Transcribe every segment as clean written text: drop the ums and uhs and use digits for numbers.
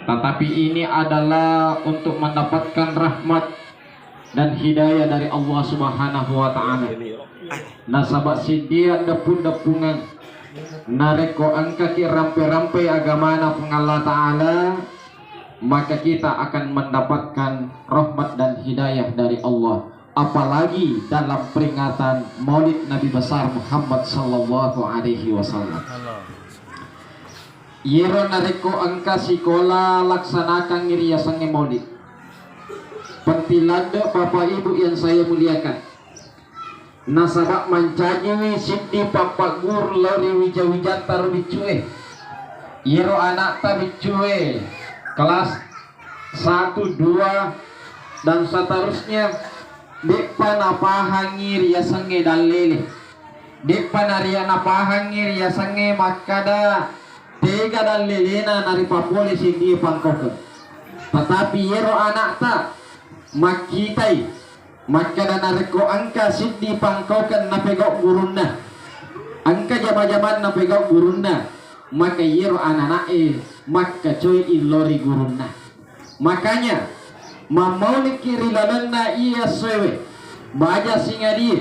tetapi ini adalah untuk mendapatkan rahmat dan hidayah dari Allah Subhanahu wa taala. Nasabak sidian depun-depungan nareko angka ki rampe-rampe agamana Allah taala, maka kita akan mendapatkan rahmat dan hidayah dari Allah. Apalagi dalam peringatan Maulid Nabi besar Muhammad sallallahu alaihi wasallam. Yero nareko angka sikola laksanakan ngiriasan Maulid. Pentilada Bapak Ibu yang saya muliakan, nasabak mancaji sidi Bapak Gur lori wija-wija taruh bicue. Yero anak ta bicue kelas 1, 2 dan seterusnya. Depan apa hangir ya sange dalele. Depan naria apa hangir ya sange makada tega dalele na nari papole sidi pangkok. Tetapi yero anak ta makitai makada nariko angka sidi pangkokan napegok gurunna. Angka jama-jaman napegok gurunna. Maka yero anak maka coy ilori gurunna. Makanya mamaulik kiri lalanna iya sewe baja singa dia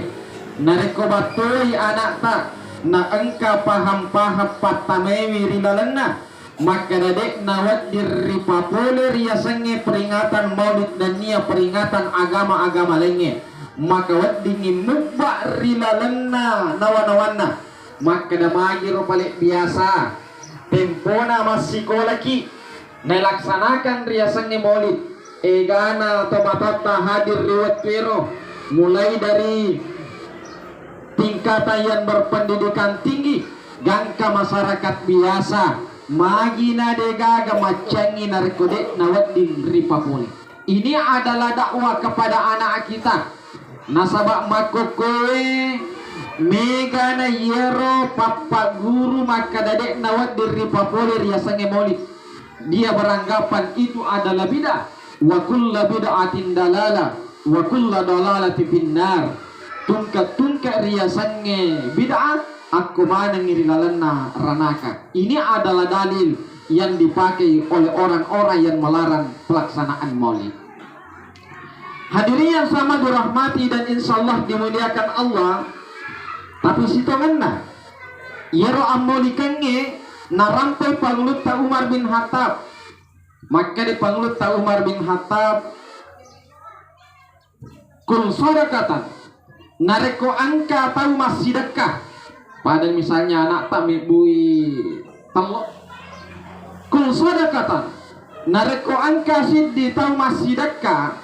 nareko batoi anak tak na engka paham-paham patamewi rilalanna, maka dadek nawat diri papole ria senge peringatan maulid dan nia peringatan agama-agama lainnya, maka wad dingin mubak rilalanna nawan-nawanna, maka damagi ropalik biasa tempona masih kolaki nelaksanakan ria senge maulid egana atau matata hadir riwayat pero mulai dari tingkatan yang berpendidikan tinggi gangka masyarakat biasa magina degaga macangi narkode nawat din ripapuli. Ini adalah dakwah kepada anak kita. Nasabak makokoe megana yero papa guru maka dadek nawat din ripapuli riasange maulid. Dia beranggapan itu adalah bidah. Wa kullu bid'atin dalalah wa kullu dalalati finnar. Tungka riasannya bid'ah aku mana ngirilalanna ranaka. Ini adalah dalil yang dipakai oleh orang-orang yang melarang pelaksanaan maulid. Hadirin yang sama dirahmati dan insyaallah dimuliakan Allah. Tapi situ ngena yero ammolikannya narampai Pangulut Umar bin Khattab. Maka di Pangulut Umar bin Khattab kul sodakatan nareko angka tahu masih dekat pada misalnya anak tak mibui tamo kul sodakatan nareko angka siddi tahu masih dekat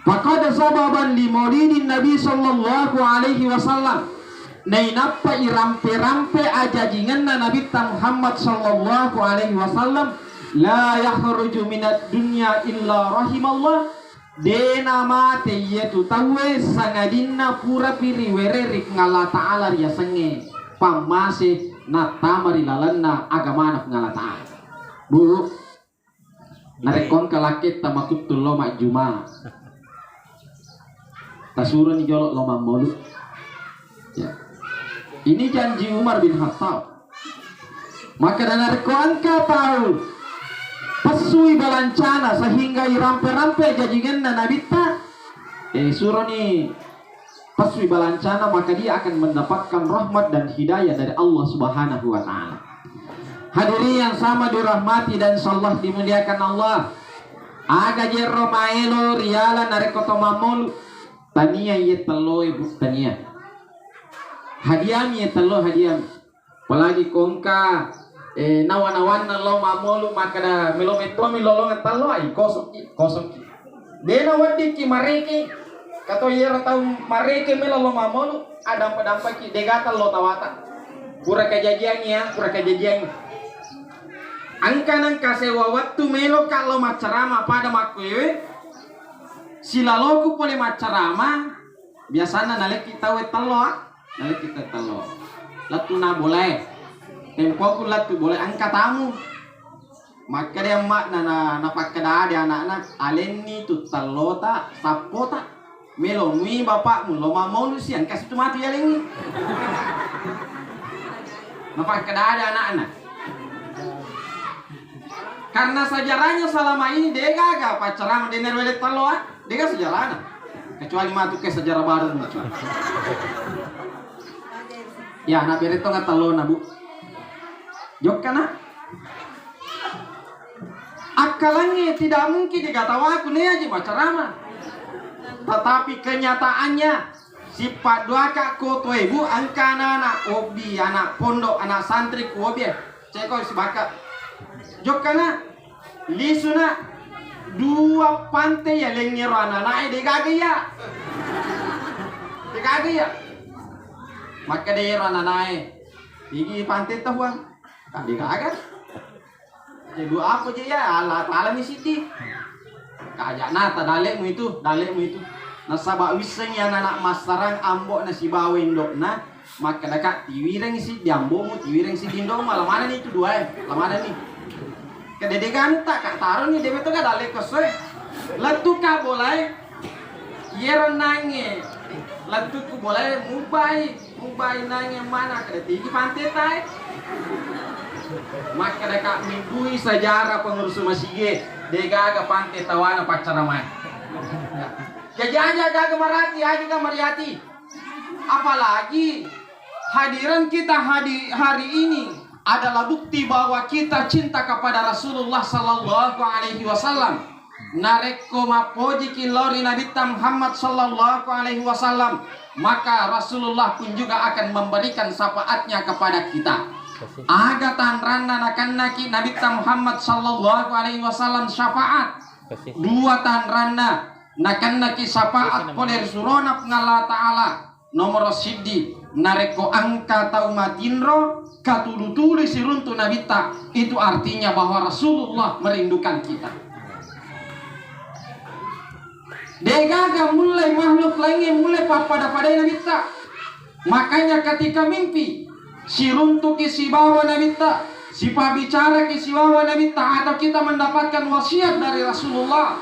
maka ada sababan di maulidin Nabi sallallahu alaihi wasallam nainapa irampe-rampe ajajingan Nabi Muhammad sallallahu alaihi wasallam la yakhruju minad dunya illa rahimallah dena mate yetu tawe sangadinna pura piri wererik ngala ta'ala ria senge pamase na tamari lalanna agamana ngala ta'ala bu narekon kalakit tamakut tulo mak juma tasuro ni jolok loma molu ya. Ini janji Umar bin Khattab. Maka narekon ka tahu pasui balancana sehingga irampe-rampe jajingan nabita suroni pasui balancana, maka dia akan mendapatkan rahmat dan hidayah dari Allah Subhanahu wa taala. Hadirin yang sama dirahmati dan insyaallah dimuliakan Allah. Aga jerro maelo riala narekoto mamol tania ye telo ibu tania. Hadiam ye telo hadiam. Apalagi kongka nawan-nawan na lo mamolu makada melometro milolong talo ay kosong dena wadi ki mareke kato yera tau mareke melolo mamolu ada padampa ki degata lo tawata pura kajajian angkanan kasewa waktu melo kalau macarama pada makwe silaloku pole macarama biasana nalek kita talo nalek kita talo latuna boleh tempo kulat tu boleh angkat tamu, maka dia mak na pakada dia anak-anak aleni tu talota sapota melo nui bapakmu lo mau lu sian kasih tu mati ya lengi, na pakada dia anak-anak Karena sejarahnya selama ini dia gak pacaran dengan welet taloa, dia gak sejarahnya. Kecuali masuk ke sejarah baru. Ya, anak beret itu nggak talo na bu. Jok kana? Akalannya tidak mungkin dikatakan aku nih aja pacaran. Tetapi kenyataannya sifat dua kak koto ibu angkana anak obi anak pondok anak santri ku obi cekoi sebakat jok kana lisuna dua pantai ya lengero anak naik degage ya maka dia anak naik tinggi pantai tahuan tak degage jadi apa aja ya Allah taala ni siti kajak nata dalekmu itu nasabak wiseng ya anak masarang ambok nasi bawin dok na maka dekat tiwireng isi diambomu tiwireng si dindong malah mana nih itu dua lah mana nih kededegan tak kak taruh nih debet tuh gak dalek kesoe letu kak boleh yeron nange letu ku boleh mubai nange mana kedetigi pantai tay maka dekat minggu sejarah pengurus masjid dega pantai tawana pacaramai jadi aja gak marati aja gak mariati apalagi hadiran kita hari ini adalah bukti bahwa kita cinta kepada Rasulullah sallallahu alaihi wasallam nareko mapoji kilori Nabi Muhammad sallallahu alaihi wasallam maka Rasulullah pun juga akan memberikan syafaatnya kepada kita agatan rana nakan naki Nabi Muhammad sallallahu alaihi wasallam syafaat dua tan rana nakan naki syafaat poler surona pengala ta'ala nomor siddi nareko angka taumatinro katulu-tuli siruntu nabita itu artinya bahwa Rasulullah merindukan kita degaga mulai makhluk lainnya mulai pada nabita makanya ketika mimpi siruntu kisi bawa nabita si pabicara kisi bawa nabita atau kita mendapatkan wasiat dari Rasulullah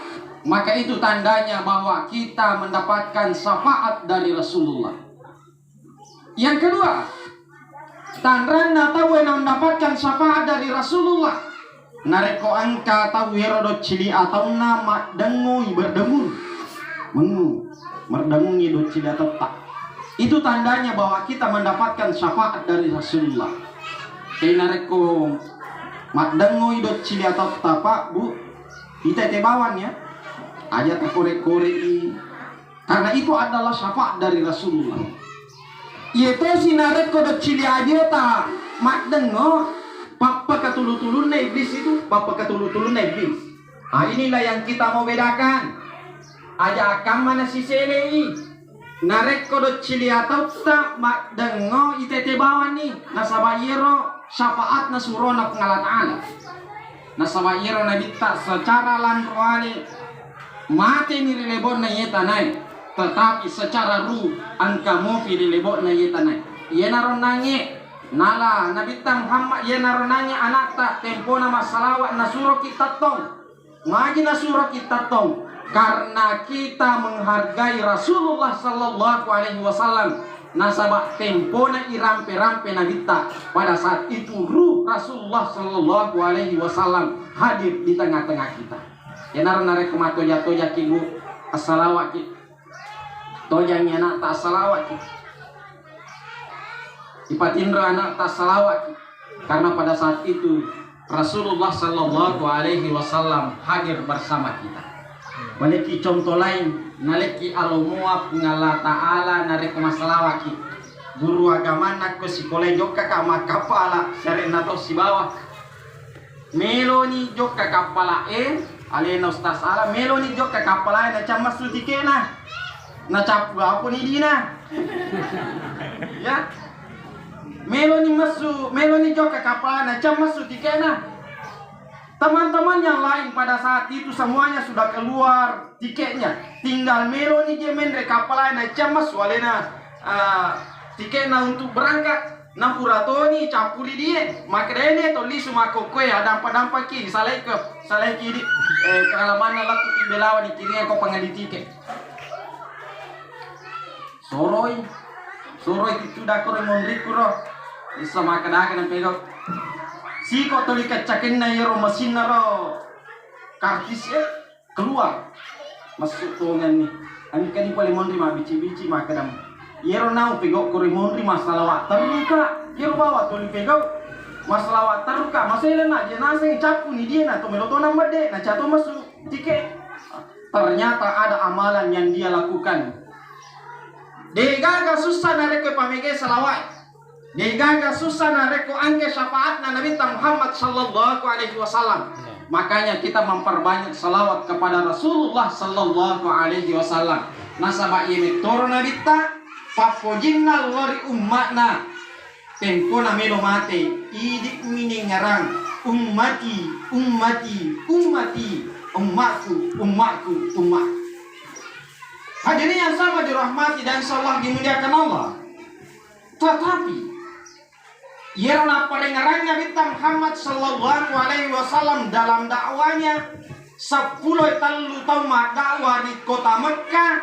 maka itu tandanya bahwa kita mendapatkan syafaat dari Rasulullah. Yang kedua, tandana tahu yang mendapatkan syafaat dari Rasulullah. Nareko angka tahu herodot cili atau nama dengui berdengun, merdengungi dot cili atau tak. Itu tandanya bahwa kita mendapatkan syafaat dari Rasulullah. Kayak nareko mak dengui dot cili atau tak pak bu, kita tebawannya. Aja terkorek-korek karena itu adalah syafaat dari Rasulullah. Itu sinaret kode cili aja tak mak dengo papa ketulu-tulun iblis itu papa ketulu-tulun iblis. Inilah yang kita mau bedakan. Aja akam mana si selei narek kode cili atau tak mak dengo itete bawan nih nasabayero syafaat nasurona pengalat ala nasabayero nabita secara lanroani mati ni rilebon na yetanay tetapi secara ruh angka mofi rilebon na yetanay iya naron nange nala Nabi Muhammad iya naron nange anak tak tempo na masalawat nasuro kita tong ngaji nasuro kita tong karena kita menghargai Rasulullah sallallahu alaihi wasallam nasabak tempo na irampe-rampe nabita pada saat itu ruh Rasulullah sallallahu alaihi wasallam hadir di tengah-tengah kita. Ya narek kumato jatuh jaki bu assalawat ki tojangnya anak tak salawat ki ipatindra anak tak salawat ki karena pada saat itu Rasulullah sallallahu alaihi wasallam hadir bersama kita. Baliki contoh lain naleki alomua ngala ta'ala narek masalawat ki guru agama nak ko sekolah joka kama kapala serena to si bawah meloni joka kapala alena ustaz ala meloni joka kapala na camas sutikena na capu apa ni dina ya meloni joka kapala na camas sutikena. Teman-teman yang lain pada saat itu semuanya sudah keluar tiketnya, tinggal meloni jemen rekapala na camas walena tiketnya untuk berangkat. Na puratoni capuri dia makdene to lisu makokwe ada padampa ki salai kiri kalaman latu belawa ni kiri ko pangali tiket soroi itu sudah kore mondri kuro isa makadaga na pego Si ko tuli kacakin na yero mesin na ro kartis keluar masuk tuangan ni. Ani kan ipale mondri ma bici-bici ma kadam. Yero nau pegok kuri mondri masalah terluka. Yero bawa tuli pegok masalah terluka. Masalah na jenazah yang capu ni dia na to meloto nama de na jatuh masuk tiket. Ternyata ada amalan yang dia lakukan. Degaga susah na reko pamege salawat. Degaga susah na reko angke syafaat na Nabi Muhammad sallallahu alaihi wasallam. Makanya kita memperbanyak salawat kepada Rasulullah sallallahu alaihi wasallam. Nasaba ini turun Nabi ta papojinna lori ummatna. Tempo na melo mate idik mini ngarang ummati ummati ummati ummatku ummatku ummat. Hadirin yang sama dirahmati dan insyaallah dimuliakan Allah. Tetapi yerna parengarangnya Nabi Muhammad sallallahu alaihi wasallam dalam dakwanya 10 tahun dakwah di kota Mekah.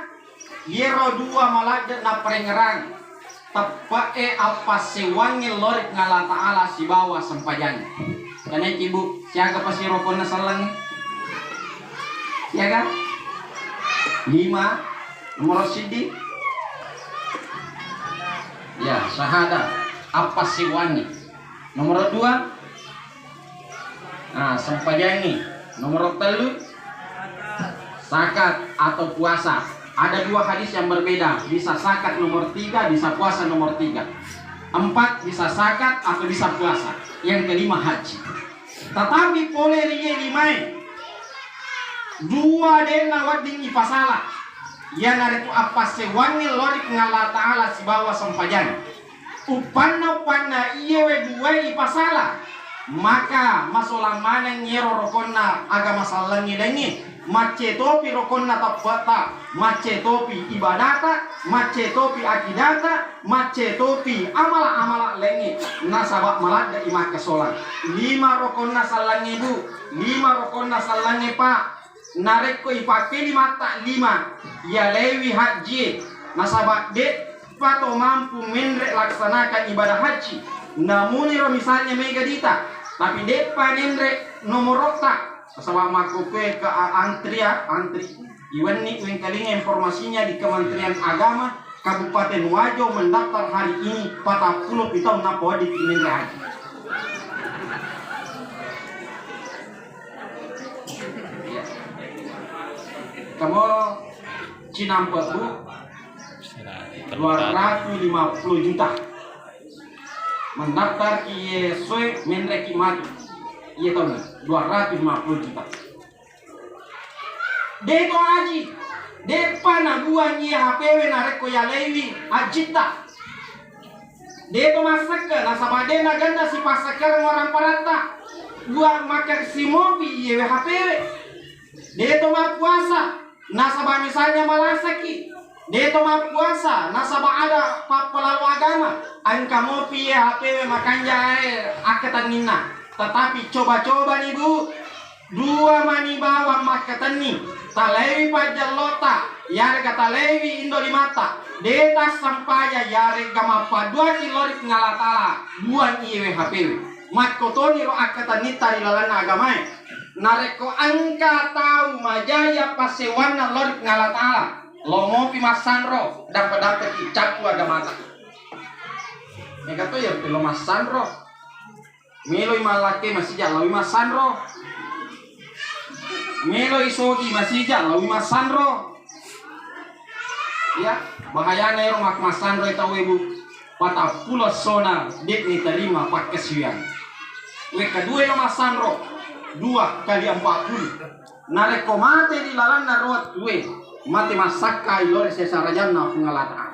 Yero dua malaja na parengarang tepae apa sewangi lorik ngala ta'ala si bawah sempajan. Karena ibu siaga pasi rokona salang. Siaga 5 nomor sidi ya syahadat apa siwani nomor 2 nah sempajani nomor 3 zakat atau puasa. Ada 2 hadis yang berbeda, bisa zakat nomor 3, bisa puasa nomor 3. 4 bisa zakat atau bisa puasa. Yang kelima haji. Tetapi boleh rie limai 2 dena wading ipasala yang nariku apa sewangi lorik ngala ta'ala si bawah sempajan upanna iyewe 2 ipasala maka masalah mana nyero rokonna agama salangi lengi mace topi rokonna tabbata mace topi ibadata mace topi akidata mace topi amala lengi nasabak malada imak kesolan 5 rokonna salangi bu 5 rokonna salangi pak nareko ipakeli mata 5 ya lewi haji nasabak det pato mampu menrek laksanakan ibadah haji namun misalnya mega dita tapi det panenrek nomor rota nasabak makupe ke antri iwan nih yang kalinya informasinya di Kementerian Agama Kabupaten Wajo mendaftar hari ini 40 pitong napo di menrek haji. Kamu Cinampak bu 250 juta mendaftar ki soe menreki mati iya tahu nih 250 juta deko aji depa na buang iya HPW nareko ya lewi ajita deko masaka na sabade na ganda si pasakar orang parata buang makan si mobi iya HPW deko ma puasa nasabah misalnya malasaki dia toma puasa nasabah ada pelalu agama angka mopi HPW makanya akatan nina tetapi coba-coba nih bu 2 mani bawang makatan nih talewi pajalota yare kata lewi indo di mata deta sampaya yare gama padua kilorik ngalatala buan iwe HPW makotoni ro akatan nita di lalana agama nareko angka tahu majaya pasewana lorik ngalat ala lo mau pimasanro dapat capu ada mata mereka tuh ya lo masanro melo imalake masih jalan masanro melo isogi masih jalan masanro ya bahayanya ya rumah masanro itu ibu patah pulau sona dek ni terima pakai siang kedua lo masanro 2 kali 40 nareko mate di lalan narot 2 mate masaka ilore sesarajanna pengalata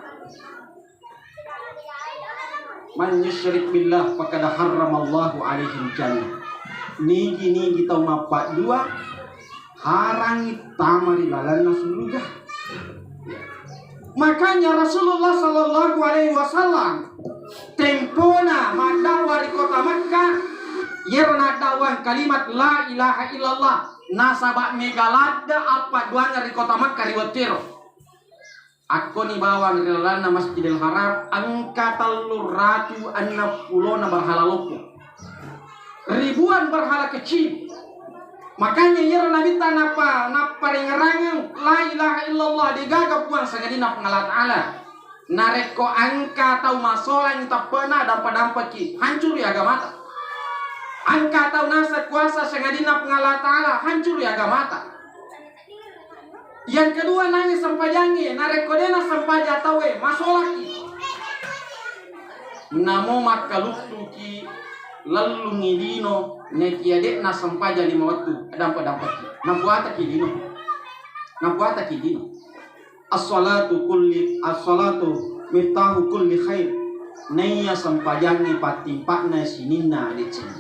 man yusyrik billah faqad harramallahu alaihi jannah nigi tau mapak 2 harangi tamari lalan surga. Makanya Rasulullah sallallahu alaihi wasallam tempona madawa di kota Makkah yerna dakwah kalimat la ilaha illallah nasabak megalada apa duanya di kota Makkah riwatiro aku ni bawang rilana Masjidil Haram angka 360 berhala loko ribuan berhala kecil. Makanya ya Nabi ta napa ringerangan la ilaha illallah digagap puang sangadina Allah Ta'ala. Nareko angka tau masalah yang tak pernah dampak ki hancur ya agama ta. Angka tau nasa kuasa sangadina Allah Ta'ala hancur ya agama ta. Yang kedua nangis sampajangi nareko dena sampaja tawe masalah ki. Namo makaluktu ki lalu ngidino nekiade na sampaja lima waktu dampak ki. Nabuata ki dino. As-salatu miftahu kulli khair. Naya sampajangi patimpakna sinina lecin.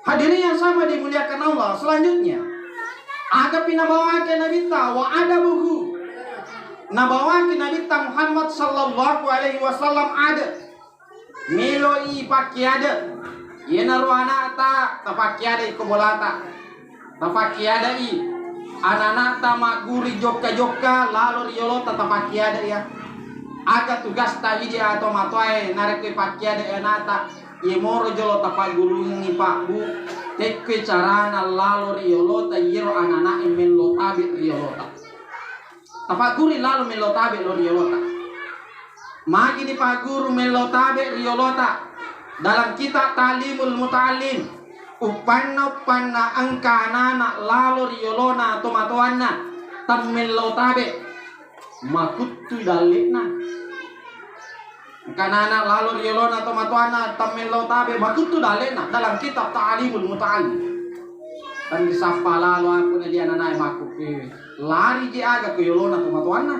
Hadirin yang sama dimuliakan Allah. Selanjutnya ada pinabawakan Nabi ta wa adabuhu. Nabawakan Nabi ta Muhammad sallallahu alaihi wasallam ada. Meloi pakiada. Yena ruana ta tapakiada ikobolata. Tapakiada i ananata maguri joka lalu riolo tatapakiada ya. Aga tugas tadi dia atau matoy narik pakiada anata. Yemoro jolo tapagulungi pakbu. Tekwe carana lalu riolo ta yero anana imelo tabi riolo ta. Tapaguri lalu melo tabi lo riolo ta. Magi di paguru melo tabi riolo ta. Dalam kitab Talimul Muta'allim upanna angka anak lalu riolona tomatoanna tammelo tabe makuttu dalena kanana lalu riolona tomatoanna tammelo tabe makuttu dalena dalam kitab Talimul Muta'allim. Dan disapa lalu aku na dia nanay makupi lari di aga ke riolona tomatoanna.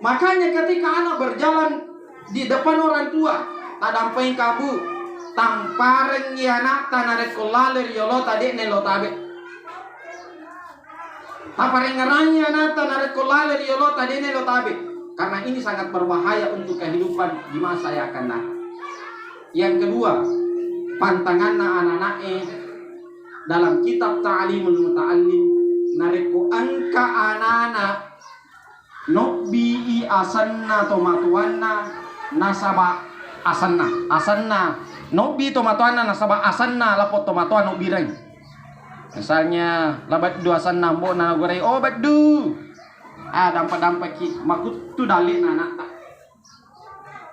Makanya ketika anak berjalan di depan orang tua tak dampai kabu tampareng yana tanare kolale riolo tadi nelo tabe tampareng ngeranya na tanare kolale riolo tadi nelo tabe karena ini sangat berbahaya untuk kehidupan di masa yang akan datang. Yang kedua pantangan anak-anak dalam kitab Ta'limul Muta'allim nareko angka anak-anak nokbi asanna tomatuanna nasaba asanna nobi tomatoana nasaba asanna lapot tomatoan no bireng. Misalnya labat dua asanna mbo na goreng oh badu dampak ki makut tu dalin anak.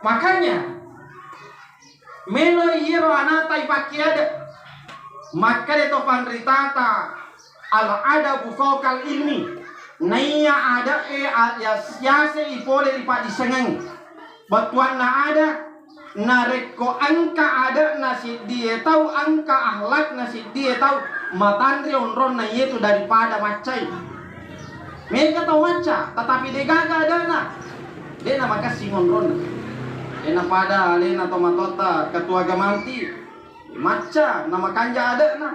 Makanya melo hiro anak tai pakiada maka de to pandritata al adabu fawqal ilmi naya ada ya siase ipole dipadi sengeng batuan na ada nareko angka ada nasi dia tahu angka akhlak nasi dia tahu matandri onron na itu daripada macai. Mereka tahu maca tetapi dia gagal dana dia nama kasih onron dia pada alena tomatota ketua gamanti maca nama kanja ada na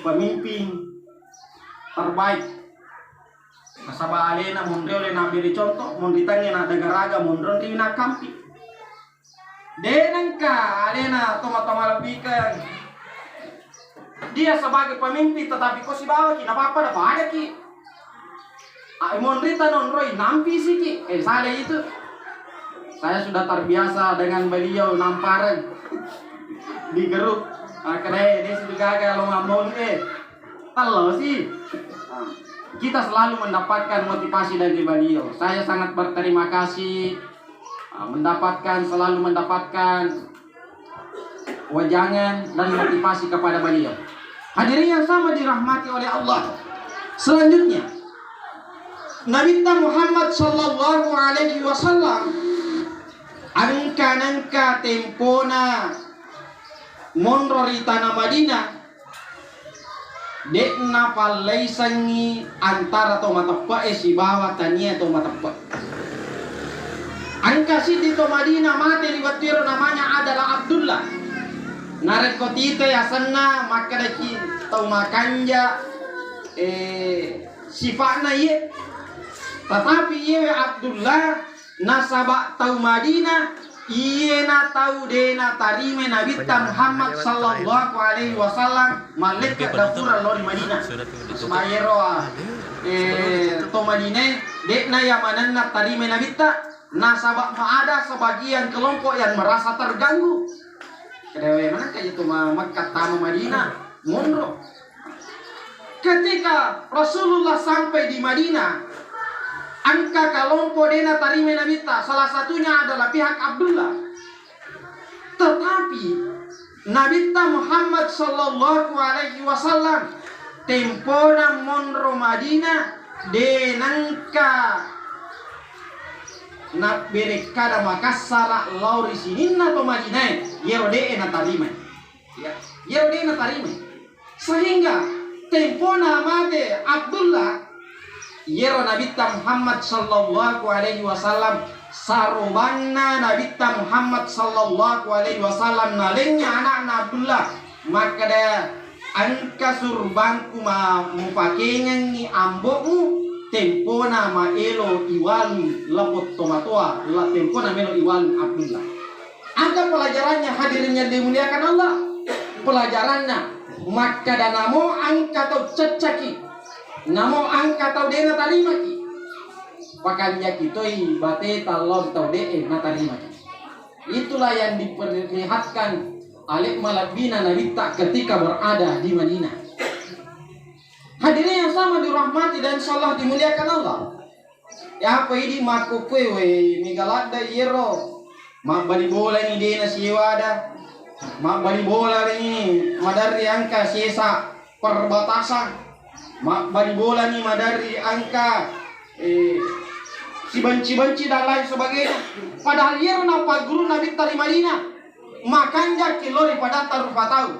pemimpin terbaik. Nasaba alena mondre na beri contoh mondritanya na dagaraga mondron di na kampi. Denangka alena toma lebikan. Dia sebagai pemimpin tetapi kok si bawa ki apa dapat ada ki. Mondrita nonroi nampi sih ki. Saya itu. Saya sudah terbiasa dengan beliau namparan di geruk. Kedai dia sudah gagal lo ngomong Halo sih. Kita selalu mendapatkan motivasi dari beliau. Saya sangat berterima kasih selalu mendapatkan wajangan dan motivasi kepada beliau. Hadirin yang sama dirahmati oleh Allah. Selanjutnya Nabi Muhammad sallallahu alaihi wasallam angka tempona monrori tanah Madinah dekna palai sangi antara tomatapa si bawa tania tomatapa. Angka siti to Madinah mati di watiro namanya adalah Abdullah. Narekotite ya sana maka daki tau makanja sifatna ye. Tetapi ye Abdullah nasaba tau Madinah iye na tahu dena tarime Nabi Muhammad sallallahu alaihi wasallam malaikat dapura lori Madinah semayero to Madinah dekna ya mananna tarime Nabi ta nasabak ada sebagian kelompok yang merasa terganggu. Kedewe mana kayak itu Makkah tamu Madinah mundur. Ketika Rasulullah sampai di Madinah, angka kelompok dena tarime nabita salah satunya adalah pihak Abdullah. Tetapi Nabita Muhammad sallallahu alaihi wasallam tempona monro Madinah denangka na berekada Makassar lauri sininna to Madinah yerode na tarime. Ya, yerode na tarime. Sehingga tempona mate Abdullah yero Nabita Muhammad sallallahu alaihi wasallam sarubanna Nabita Muhammad sallallahu alaihi wasallam nalenya anak Abdullah maka da angka surbanku ma mupakengan ni ambomu tempona ma elo iwalu lapot tomatoa la tempona melo iwalu Abdullah. Angka pelajarannya hadirin yang dimuliakan Allah, pelajarannya maka da namo angka tau cecaki namo angka tau dena tarimaki pakanya kitoi bate talon tau de na tarimaki. Itulah yang diperlihatkan Alik Malabina Nabita ketika berada di Madinah. Hadirin yang sama dirahmati dan insyaallah dimuliakan Allah. Ya apa ini makukwe migalada yero mak bali bola ni dena siwada mak bali bola ni madari angka sisa perbatasan mak bali bola ni madari angka si banci-banci dan lain sebagainya. Padahal yero napa guru Nabi di Madinah makanya kilori pada tarufa tahu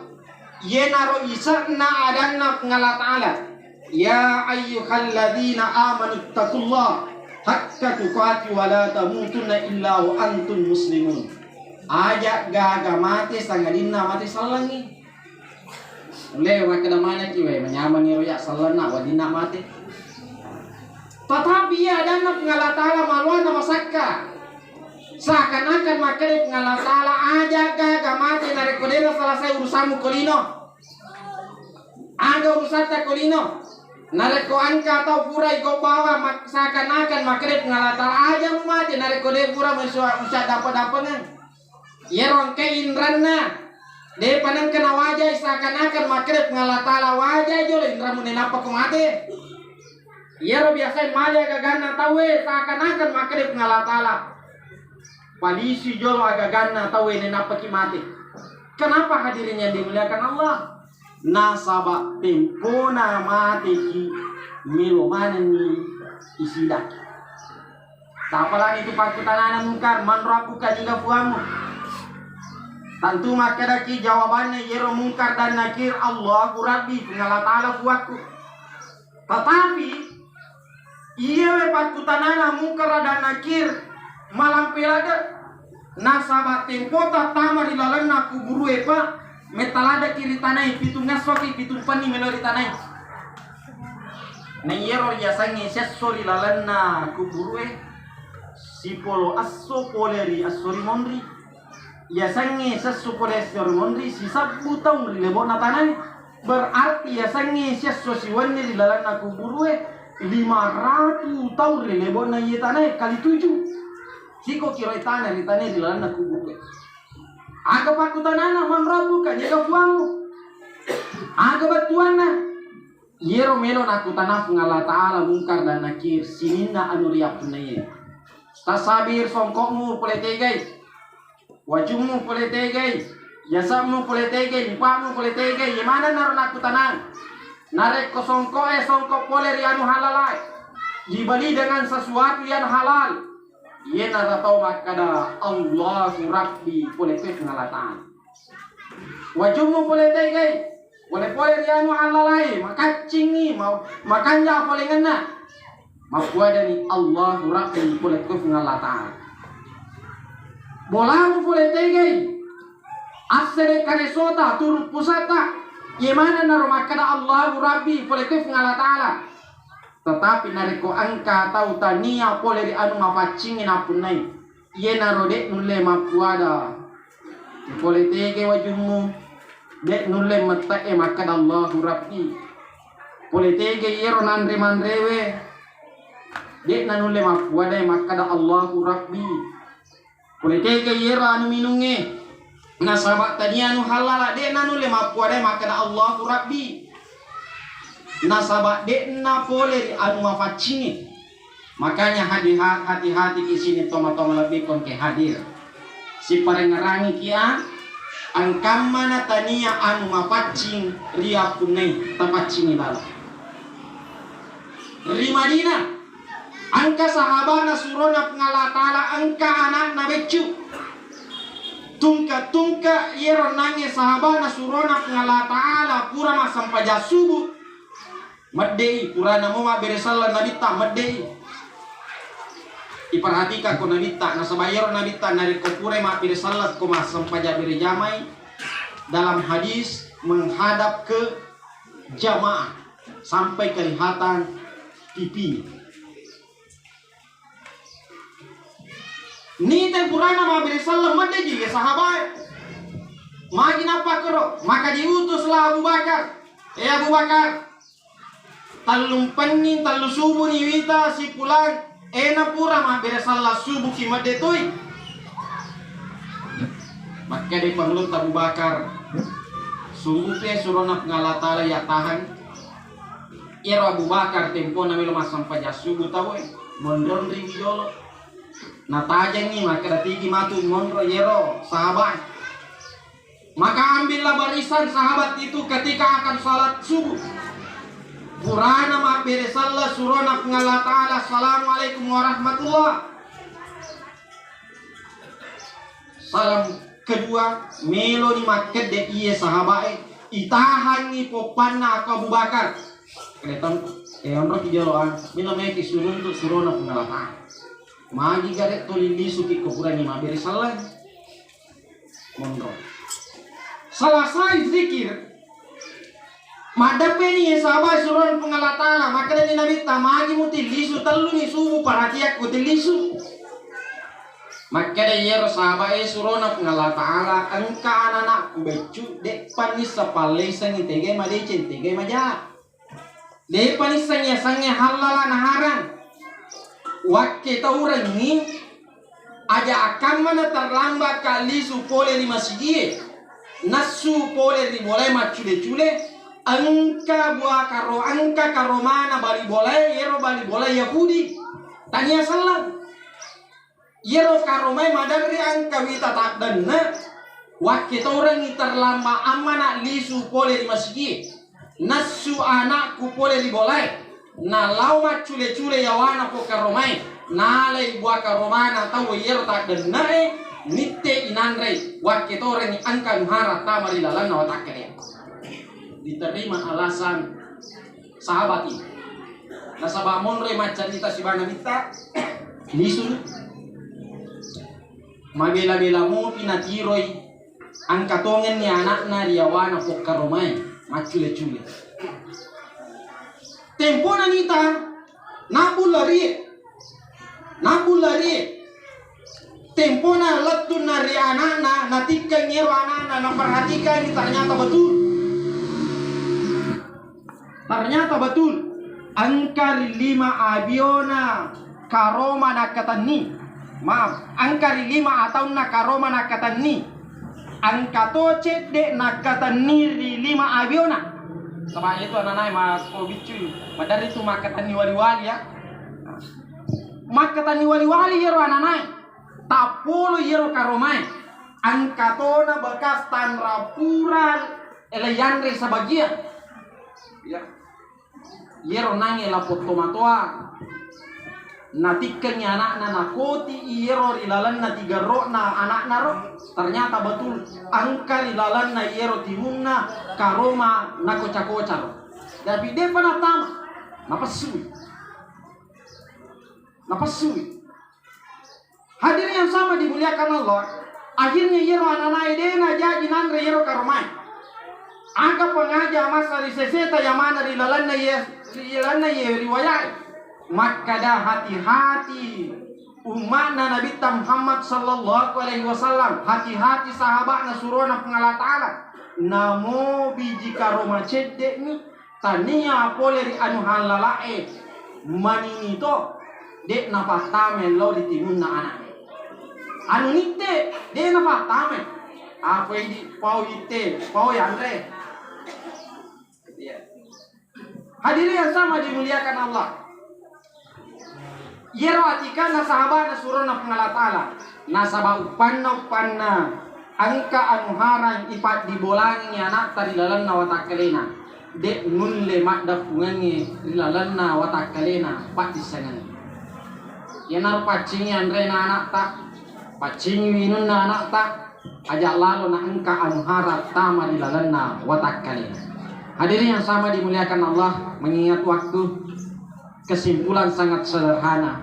yenaro isarna adanna ngala ta'ala ya ayyuhalladzina amanu taqullah haqqa tuqati wa la tamutunna illa wa antum muslimun. Ajak gaga mati sangadinna mati salangi lewa kada mana kiwe menyaman ni roya salana wa dinna mati. Tetapi ya adanna ngala ta'ala malwana masakka seakan-akan makanya pengalah salah aja gagal mati narik kodena selesai urusanmu kolino ada urusan tak kolino narik ko angka atau pura iko bawa seakan-akan makanya pengalah salah aja mati narik kode pura usah dapat-dapangan ya rongke indranna de panang kena wajah seakan-akan makanya pengalah salah wajah jolo indra munen apa ko mati ya ro biasa mali agak tahu seakan-akan makanya pengalah salah polisi jolo agak gana tahu ini napa mati. Kenapa hadirin yang dimuliakan Allah? Nasabak tempona mati ki milomana ni isidak. Tapalan itu pakutanana mungkar manrabuka juga fuamu. Tentu maka daki jawabannya yero mungkar dan nakir Allahu Rabbi pengala ta'ala fuaku. Tetapi iya pakutanana mungkar dan nakir malam pelada nasabak tempota tama di lalanna kuburu epa metalada kiri tanai pitung ngasoki pitung pani menori tanai neyero yasangi sesori lalanna kuburu sipolo asso poleri assori mondri yasangi sesu poleri assori mondri si sabu taung lebona tanai berarti yasangi sesu siwanni di lalanna kuburu 500 tahun lebona ye tanai kali 7 Siko kiro itana ritane di lana kubuke. Aga pakutanana manrabuka nyega fuamu. Aga batuana. Yero melo nakutana ngala ta'ala mungkar dan nakir sininna anu riapunaye. Tasabir songkokmu poletegay. Wajummu poletegay. Yasammu poletegay, lipamu poletegay. Yemana naro nakutanan. Narek ko songkok pole anu halalay. Dibali dengan sesuatu yang halal. Yena ratau makada Allahu Rabbi boleh pengalatan. Wajumu boleh tegay, boleh rianu halalai, makacing ni, makanya boleh ngena. Makuada ni Allahu Rabbi boleh pengalatan. Bolamu boleh tegay, asere karesota turun pusata, yemana naro makada Allahu Rabbi boleh pengalatan. Tetapi nariko angka tau tania pole di anu mapacingin apun nai ye narode nulle mapuada pole tege wajummu dek nulle mata makad Allahu Rabbi pole tege yero nandre mandrewe dek nanule mapuada makada Allahu Rabbi. Kule teke yera anu minunge nasabak tadi anu halala dek nanule mapuada makada Allahu Rabbi. Nasabak dek na pole anu mafacini. Makanya hati-hati di sini toma-toma lebih kon ke hadir. Si parengerangi kia angkam mana tania anu mapacing ria punai tapacing lala. Ri Madinah angka sahabana surona pengalatala angka anak na becu. Tungka yero nange sahabana surona pengalatala pura masam paja subuh. Medei pura namo ma beresala nabita medei. Iperhatikan ko nabita nasabayero nabita nari ko pura ma beresala ko masam paja berejamai. Dalam hadis menghadap ke jamaah sampai kelihatan pipi. Ni teh purana ma beresala made ji sahabat. Magi napa kero? Maka diutuslah Abu Bakar. Abu Bakar. Talung pening talu subuh ni wita si pulang. Na pura ma beresala subuh ki made toy. Maka di panglut Abu Bakar. Sungguh pe surona pengalatala ya tahan. Iro Abu Bakar tempo na milo masam paja subuh tahu mondron ri jolo. Natajang ni maka datigi matu mondro yero sahabat. Maka ambillah barisan sahabat itu ketika akan salat subuh. Purana ma beresalla surona pengalatala. Assalamualaikum warahmatullah. Salam kedua melo ni maket de iye sahabat itahan ni popanna aku Abu Bakar. Kereton onro ki joloan milo meki surun tu surona pengalatala. Magi garek tolili suki kopurani ma beresalla. Mondro. Selesai zikir madape ni sahabat suron pengalatala maka dari Nabi tamagi muti lisu telu ni subuh paratiak muti lisu. Maka dari yero sahabat surona pengalatala angka anak becu dek panis sapalesa ni tege madecen tege maja. Dek panis sangnya halala naharan. Wakke tauran ni aja akan mana terlambat kali supole di masjid. Nasu pole di boleh macule-cule angka karomana bali boleh yero bali boleh Yahudi tanya salah yero karomai madari angka wita tak dana wakke tauran ni terlambat amana lisu pole di masjid. Nasu anakku pole di boleh na lau macule-cule yawana po karomai nalai buah karomana tahu yero tak dana nitte inanrei wakke tore ni angka nuhara tamari lalan na watakere. Diterima alasan sahabat ini. Nasaba monre macan kita si bana bita lisun mabela-bela mo pinatiroi angka tongen ni anakna riawana po karomai macule-cule. Tempo nanita nabulari tempo na latun nari anak-anak natikan nyero anak-anak naperhatikan ini ternyata betul angka 5 abiona karoma nakatani angka 5 atau nakaroma nakatani angka toce de nakatani 5 abiona sama itu anak-anak mas kobicu padahal itu makatani wali-wali ya makatani wali-wali yero anak-anak tapolo yero karomai angkatona bekas tan rapuran eleyanre sabagia ya yero nange la potomatoa natikanya anak-anak nakoti yero rilalan na tiga ro na anak naro ternyata betul angka rilalan na yero timuna karoma na koca-koca tapi dia pernah tama napasui hadir yang sama dimuliakan Allah. Akhirnya yero anak-anak idena jadi nanre yero karomai. Angka pengaja masa riseseta yang mana rilalanna ye riwayat. Maka dah hati-hati umatna Nabi Muhammad sallallahu alaihi wasallam. Hati-hati sahabatna surona pengalatala. Namo biji karoma cedek ni tania pole ri anu halalae manini to dek na patame lo di timun na anak. Anu nite, dek na patame. Apa ini pau ite, pau Andre. Hadirin yang sama dimuliakan Allah. Yero atikan na sahabat na suruh na pengalat Allah. Nasaba upanna angka anuharang ipat dibolangi anak tadi lalan na watakalena. Dek ngulle makda pungangi lalan na watakalena pat disangan. Yanar pacingi Andre na anak tak, pacingi winun na anak tak. Ajak lalu na angka anuhara tama di lalan na watakalena. Hadirin yang sama dimuliakan Allah, mengingat waktu, kesimpulan sangat sederhana.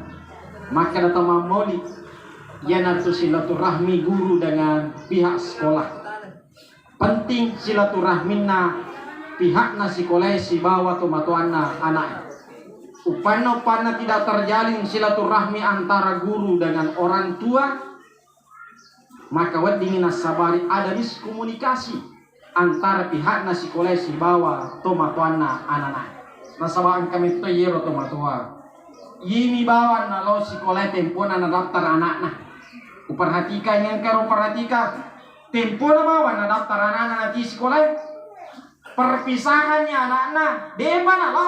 Maka datang maulid yanatu silaturahmi guru dengan pihak sekolah. Penting silaturahmina pihakna sekolah si bawa tomatoanna anak. Upana tidak terjalin silaturahmi antara guru dengan orang tua, maka wadingina sabari ada miskomunikasi antara pihakna sekolah si bawa tomatoanna anak. Nasabaan kami to yero tomatoa. Yimi bawa na lo sekolah tempo na daftar anak-anak. Uperhatikan yang karo perhatikan tempo na bawa na daftar anak-anak nanti sekolah. Perpisahannya anak-anak depa na lo.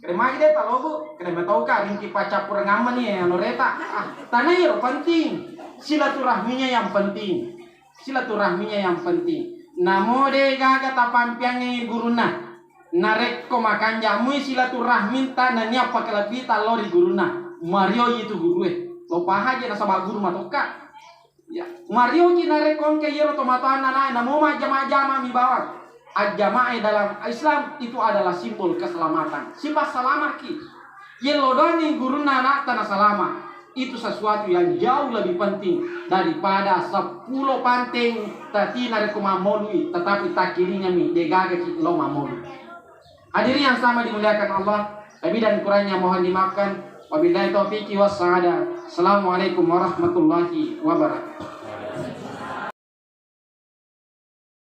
Krema ide ta lo bu. Krema tau ka ringki pacapur ngaman ni anu reta. Tanah yero penting. Silaturahminya yang penting. Silaturahminya yang penting. Namo de gaga tapampiangi guruna. Narek ko makan jamu silaturahmi ta nanya pakalapita lori guruna. Mario itu guru lo pahaja na sabab guru matoka. Ya, Mario ki narek kon ke yero tomato anak namo majama-jama mi bawang. Ajamaah dalam Islam itu adalah simbol keselamatan. Sifat selamat ki. Yelodoni guruna anak tanah selamat. Itu sesuatu yang jauh lebih penting daripada 10 panting tadi narek ko mamolui tetapi takirinya mi degaga ki lo mamolui. Hadirin yang sama dimuliakan Allah, lebih dan kurangnya mohon dimaafkan. Wabillahi taufiq was saada. Assalamualaikum warahmatullahi wabarakatuh.